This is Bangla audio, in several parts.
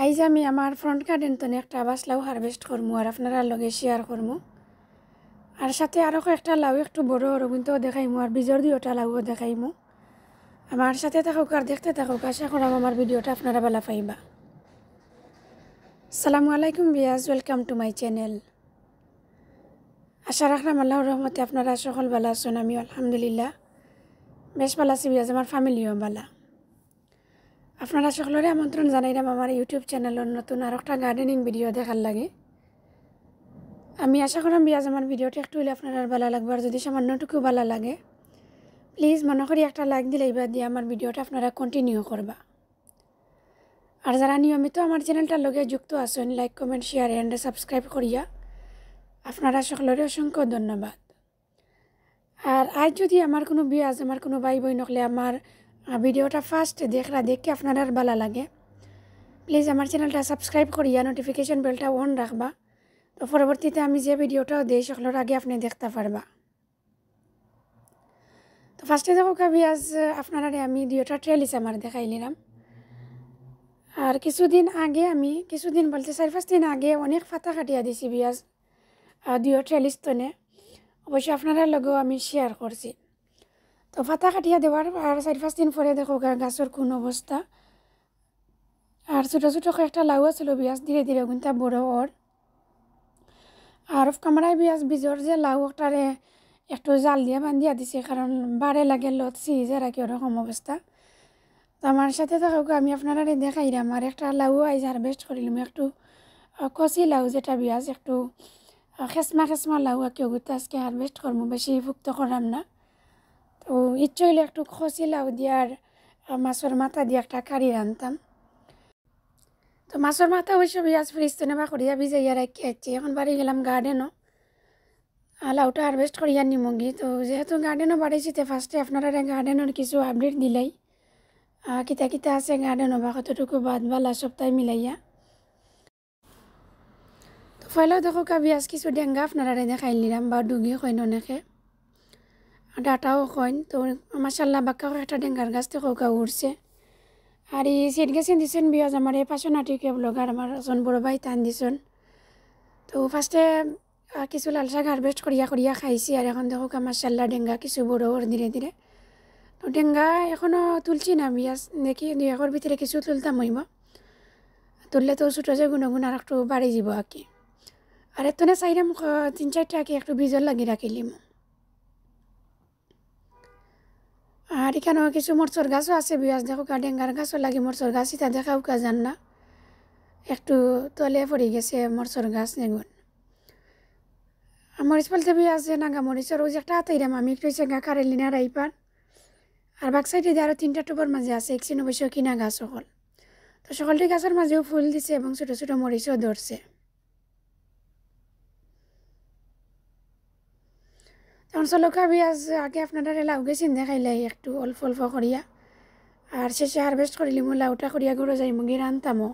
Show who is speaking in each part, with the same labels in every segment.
Speaker 1: আইজ আমি আমার ফ্রন্ট গার্ডেন তো একটা আবাস লাউ হারভেস্ট করবো আর আপনারা লগে শেয়ার করবো। আর সাথে আরও একটা লাউ একটু বড় কিন্তু দেখাইমু আর বীজর দুইটা লাউও দেখাইমু। আমার সাথে থাকুক আর দেখতে থাকুক, আশা করাম আমার ভিডিওটা আপনারা ভালো পাইবা। আসসালামু আলাইকুম বিয়াজ, ওয়েলকাম টু মাই চ্যানেল। আশা রাখলাম আল্লাহর রহমতে আপনারা সকল ভালো আছেন। আমি আলহামদুলিল্লাহ বেশ ভালো আছি বিয়াজ, আমার ফ্যামিলিও ভালো। আপনারা সকলের আমন্ত্রণ জানাইলাম আমার ইউটিউব চ্যানেলের নতুন আর একটা গার্ডেনিং ভিডিও দেখার লাগে। আমি আশা করাম বিয়াজ আমার ভিডিওটা একটু হলে আপনার ভালো লাগবে, আর যদি সামান্যটুকু ভালো লাগে প্লিজ মনে করি একটা লাইক দিলে এবার দিয়ে আমার ভিডিওটা আপনারা কন্টিনিউ করবা। আর যারা নিয়মিত আমার চ্যানেলটার লগে যুক্ত আছেন, like comment share and subscribe করিয়া আপনারা সকলের অসংখ্য ধন্যবাদ। আর আজ যদি আমার কোনো বিয়াজ আমার কোনো ভাই বোন হলে আমার ভিডিওটা ফার্স্ট দেখে আপনারা ভালো লাগে, প্লিজ আমার চ্যানেলটা সাবস্ক্রাইব করিয়া নোটিফিকেশন বেলটা অন রাখবা। তো পরবর্তীতে আমি যে ভিডিওটাও দিই সকলের আগে আপনি দেখতে পারবা। তো ফার্স্টে দেখো বিয়াজ আপনারা আমি দুইটা ট্রেলিস আমার দেখাই নিলাম। আর কিছুদিন বলতে 4-5 দিন আগে অনেক পাতা কাটিয়া দিছি বিয়াজ দুইটা ট্রেলিস তনে, অবশ্যই আপনারা লগেও আমি শেয়ার করছি। তো পাতা কাটিয়া দেওয়ার আর 4-5 দিন পরে দেখো গাছের কোন অবস্থা। আর ছোটো ছোটো কয়েকটা লাউ আছিল বিয়াজ, ধীরে ধীরে কিন্তু বড় ওর। আর কামড়ায় বিয়াজ বীজর যে লাউ ওটারে একটু জাল দিয়ে বান্ধিয়া দিছে, কারণ বারে লাগে লত সিজে রাখি ওরকম অবস্থা। তো আমার সাথে থাকুক আমি আপনারা দেখাইলাম। আর একটা লাউ আইজ হারভেস্ট করিলাম, একটু কচি লাউ যেটা বিয়াজ একটু খেসমা লাউ কেউ গুতে আজকে হারভেস্ট করবো, বেশি ভুক্ত করাম না। তো ইচ্ছে হইলে একটু কচি লাউ দিয়ে আর মাছের মাথা দিয়ে একটা কারি রানতাম। তো মাছের মাথা অবশ্য বিয়াজ ফ্রিজ তো নেবা করিয়া ভিজাইয়া রাখি আছি। এখন বাড়ি গেলাম গার্ডেনও লাউটা হারভেস্ট করিয়া নিমগি। তো যেহেতু গার্ডেনও বাড়িছি, তো ফার্স্টে আপনারা গার্ডেনের কিছু আপডেট দিলাই, কিতা কিতা আছে গার্ডেনও বা কতটুকু বাদ বালা সপ্তাহে মিলাইয়া। তো পয়লাও দেখো বিয়াজ কিছু ডেঙ্গা আপনারা দেখাই নিলাম, বা ডুগি কইন অনেকে, ডাটাও কইন। তো মাসাল্লাহ বাক্কা একটা ডেঙ্গার গাছ থেকে উঠছে। আর এই সিট গেছেন দিছেন বিয়াজ আমার এই পাশনাটিকে ব্লগার আমার এজন বড় ভাই টান দিছেন। তো ফার্স্টে কিছু লাল শাক হারভেস্ট করিয়া খাইছি। আর এখন দেখো মাসাল্লাহ ডেঙ্গা কিছু বড় ওর ধীরে ধীরে। তো ডেঙ্গা এখনও তুলছি না বিয়াজ, দেখি 2 একর ভিতরে কিছু তুলতাম হইব। তুললে তো ছোটো যে গুণগুণ আর একটু বাড়ি যাব আর কি। আর এতনে চাইলাম 3-4টা আঁকি একটু বীজর লাগি রাখিলিম। আর এখানেও কিছু মরচর গাছও আছে বিয়াজ, দেখো ডেঙ্গার গাছও লাগে মরচর গাছ, এটা দেখাও যান না, একটু তলে পড়ে গেছে মরচর গাছ এগুন। মরিচ বলতে বিয়াজ নাগা মরিচর ওই যে একটা হাতাইরাম আমি একটু চেঙ্গা কারেলি না রাইপার। আর বাক সাইডে দিয়ে আরও 3টা টুপের মাঝে আছে একশিন অবশ্য কিনা গাছ সকল। তো সকলটি গাছের মাঝেও ফুল দিছে এবং ছোটো ছোটো মরিচও ধরছে। তখন চলকা বিয়াজ আগে আপনারা লাউ গেছেন দেখাইলাই একটু অল্প অল্প করিয়া, আর শেষে হারভেস্ট করিলি লাউটা করিয়া ঘুরে যাই মুগি রানতামও।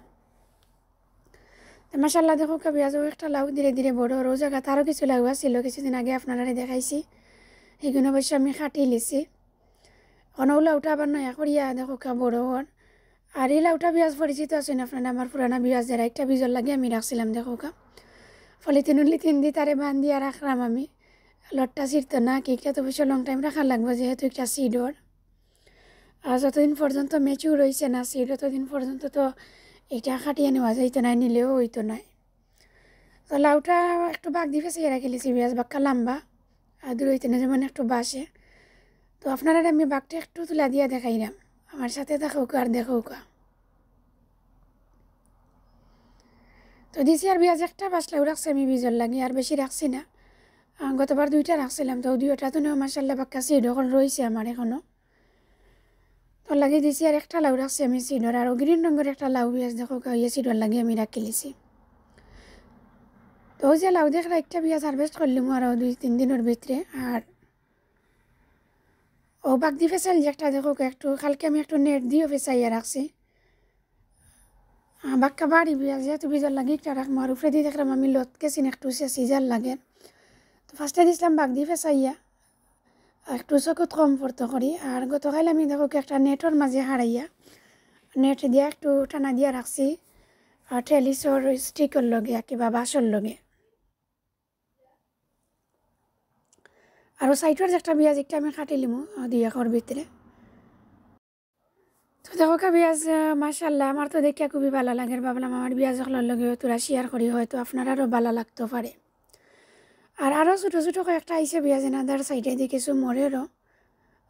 Speaker 1: মাসাল্লাহ দেখো বিয়াজও একটা লাউ ধীরে ধীরে বড় ওর জায়গা। তারও কিছু লাউ আসছিল কিছুদিন আগে আপনারা দেখাইছি, সেইগুলো অবশ্য আমি কাটি লিছি। অনও লাউটা আবার নয়া করিয়া দেখো বড় ওর। আর এই লাউটা বিয়াজ পরিচিত আছেন আপনারা, আমার পুরানা বিয়াজ যারা একটা বীজর লাগে আমি রাখছিলাম দেখো পলিথিন দিয়ে তারে বান্ধিয়া রাখলাম আমি। লটটা ছিঁড়তো না কেকটা তো অবশ্য লং টাইম রাখা লাগবে যেহেতু একটা সিডর। আর যতদিন পর্যন্ত ম্যাচিউর হয়েছে না সিড ততদিন পর্যন্ত তো এটা কাটিয়ে নেওয়া যাইতো না, নিলেও হইতো না। তো লাউটা একটু বাঘ দিয়ে ফেসে রাখিলিছি বিয়াজ, বাক্কা লম্বা আর দূর হইতে না যেমন একটু বাসে। তো আপনারা আমি বাঘটা একটু তুলা দিয়া দেখাইলাম, আমার সাথে দেখোকা আর দেখোকা। তো দিছি আর বিয়াজ একটা বাসলাও রাখছি আমি বীজর লাগে, আর বেশি রাখছি না। গতবার 2টা রাখছিলাম, তো 2টা তো মাসাল্লাহ বাক্কা সিড এখন রয়েছে আমার এখনও। তো লাগিয়ে দিছি আর একটা লাউ রাখছি আমি সিডর, আর গ্রিন রঙের একটা লাউ বিয়াজ দেখো ইয়ে সিডর লাগিয়ে আমি রাখি লিছি। তো ওই যে লাউ দেখলে একটা বিয়াজ হারভেস্ট করলাম আরও 2-3 দিনের ভিতরে। আর ও বাগ দিয়ে ফেসাইল যে একটা দেখো একটু কালকে আমি একটু নেট দিয়েও ফেসাইয়া রাখছি। বাক্কা বাড়ি বিয়াজ যেহেতু বীজর লাগে একটা রাখবো, আর উপরে দিয়ে দেখলাম আমি লত গেছিন একটু সিজার লাগে। তো ফার্স্টে দিয়েছিলাম বাগ দিয়ে ফেসাইয়া একটু চকুত কম পড়তো করি। আর গতকাল আমি দেখো একটা নেটর মাঝে হারাইয়া নেট দিয়া একটু টানা দিয়া রাখছি, ট্রেলিসর স্টিকর লগে কিংবা বাঁশর লগে। আরও সাইডের যে একটা পেঁয়াজ একটা আমি কাটিলিমু 2 একর ভিতরে। তো দেখো পেঁয়াজ মাশাআল্লাহ আমার তো দেখে খুবই ভালো লাগে, ভাবলাম আমার পেঁয়াজ হলার লগে তোরা শেয়ার করি, হয়তো আপনারারও ভালো লাগতে পারে। আর আরও ছোটো ছোটো কয়েকটা আইসে পেঁয়াজ এনাদার সাইডে দিয়ে কিছু মরেরও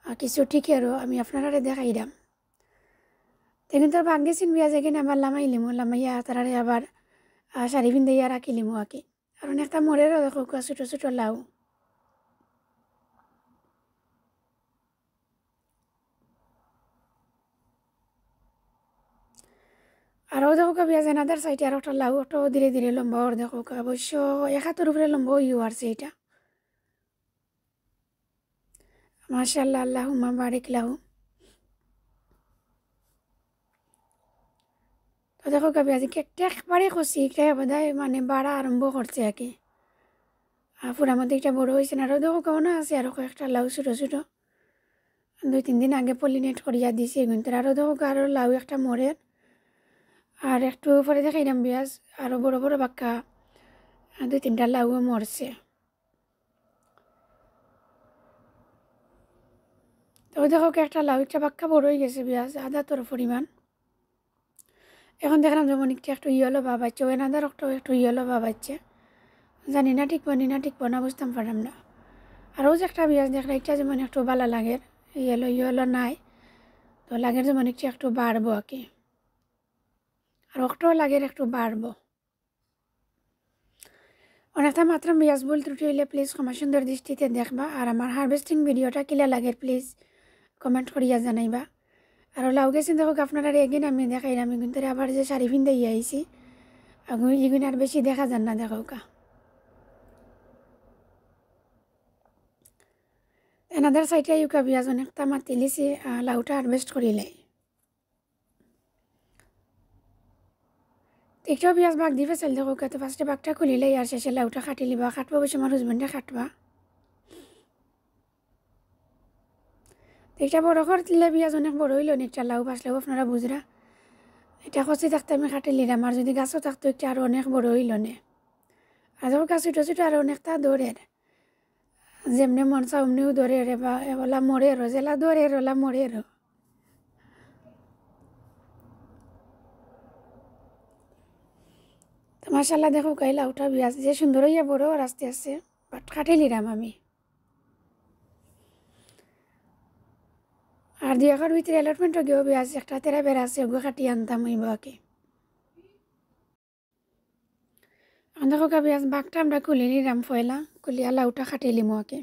Speaker 1: আর কিছু ঠিকেরও আমি আপনারা দেখাই দাম। তেমনি তোর ভাগ্যেছিন পেঁয়াজ এখানে আবার লামাইলিমু, লামাইয়া তারারে আবার শাড়ি পিন্দাইয়া রাখিলিমু আঁকি। আর অনেকটা মরেরও দেখো ছোটো ছোটো লাউ। আরও দেখো পেঁয়াজ এনাদার সাইডে আর একটা লাউ, ওটাও ধীরে ধীরে লম্বা ওর দেখো, অবশ্য 1 হাতের উপরে লম্বা ইউ আসছে এটা। মাশাআল্লাহ, আল্লাহুম্মা বারিক লাহু। তো দেখো পেঁয়াজ কেকটা একবারে খসি, এটা বোধহয় মানে বাড়া আরম্ভ করছে আর কি। পুরা মধ্যে একটা বড়ো হয়েছে না, আরও দেখো কেমন আছে আরও কয়েকটা লাউ ছোটো ছোটো 2-3 দিন আগে পলিনেট করিয়া দিছি কিন্তু। আরও দেখো আরও লাউ একটা মরের, আর একটু পরে দেখাইলাম পেঁয়াজ আরও বড় বড় বাক্কা 2-3টা লাউও মরছে। তো দেখো একটা লাউ একটা বাক্কা বড় হয়ে গেছে পেঁয়াজ আদা তোর পরিমাণ। এখন দেখলাম যেমন একটু ইয়েলো ভাব আছে, ওই আদার একটু ইয়েলো ভাব আছে, জানি না ঠিক না বুঝতাম পারলাম না। আরও যে একটা পেঁয়াজ দেখলাম এটা যেমন একটু ভালো লাগে, ইয়েলো নাই, তো লাগের যেমন একটু বাড়বো আর কি, আর একটু লাগের একটু বাড়বো। অনেকটা মাত্র পেঁয়াজ ভুল ত্রুটি হইলে প্লিজ ক্ষমা সুন্দর দৃষ্টিতে দেখবা। আর আমার হারভেস্টিং ভিডিওটা কিলা লাগে প্লিজ কমেন্ট করিয়া জানাইবা। আর লাউ গেছেন দেখো আপনারা এগিন আমি দেখাই, আমি কিন্তু আবার যে শাড়ি পিন্ধে আইছি এগুলো আর বেশি দেখা যান না দেখো এনাদের সাইডে ইউকা পেঁয়াজ অনেকটা মাতি লিছি, লাউটা হারভেস্ট করিলে একটু পেঁয়াজ বাঘ দিবে চাল দেখো, তো ফার্স্টে বাঘটা খুলিলে আর শেষে লাউটা কাটি লিবা, কাটবো বসে আমার হাজবেন্ডে কাটবা। এটা বড় করলে পেঁয়াজ অনেক বড় হইল অনেকটা লাউ বাসলেও আপনারা বুঝরা, এটা কচি থাকতে আমি কাটি লিলাম, আর যদি গাছও থাকতো একটা আরও অনেক বড় হইল নে। আর যখন গাছ ছোটো ছোটো আরও অনেকটা দৌড়ের, যেমনি মন চা অমনিও দৌড়ের, বা ওলা মরেরও জেলা দৌড়ের ওলা মরেরও। তো মাশাআল্লাহ দেখো লাউটা পেঁয়াজ যে সুন্দর হইয়া বড় আর আস্তে আস্তে বাট কাটি লিলাম আমি। আর 2 একর ভিতরে অ্যালটমেন্টও গিয়েও পেঁয়াজ একটা তেরা বেড়া আছে ওগুলো কাটিয়ে আনতাম ওই বাকে। দেখো পেঁয়াজ বাঘটা আমরা খুলে নিলাম ফয়লা, খুলিয়া লাউটা কাটিয়ে লিমো আকে।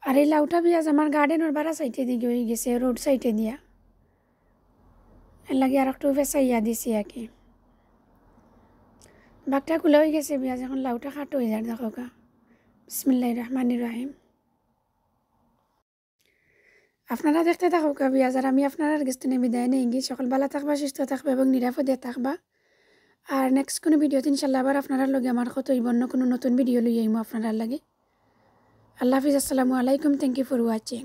Speaker 1: আর এই লাউটা পেঁয়াজ আমার গার্ডেনের বাড়া সাইডে দিকে হয়ে গেছে, রোড সাইডে দিয়া, এর লাগে আর একটু ফেসাইয়া দিছি আর কি। বাঘটা খুলে হয়ে গেছে পেঁয়াজ, এখন লাউটা কাট হয়ে যায় দেখো বিসমিল্লাহির রহমানির রহিম। আপনারা দেখতে থাকো পেঁয়াজ, আর আমি আপনারা কাছ থেকে বিদায় নিয়ে গিয়ে সকল ভালো থাকবা, সুস্থ থাকবা এবং নিরাপদে থাকবা। আর নেক্সট কোনো ভিডিওতে ইনশাল্লাহ আবার আপনার লগে আমার কত অন্য কোনো নতুন ভিডিও লই আইমো আপনার লাগে। আল্লাহ হাফিজ, আসসালামু আলাইকুম, থ্যাংক ইউ ফর ওয়াচিং।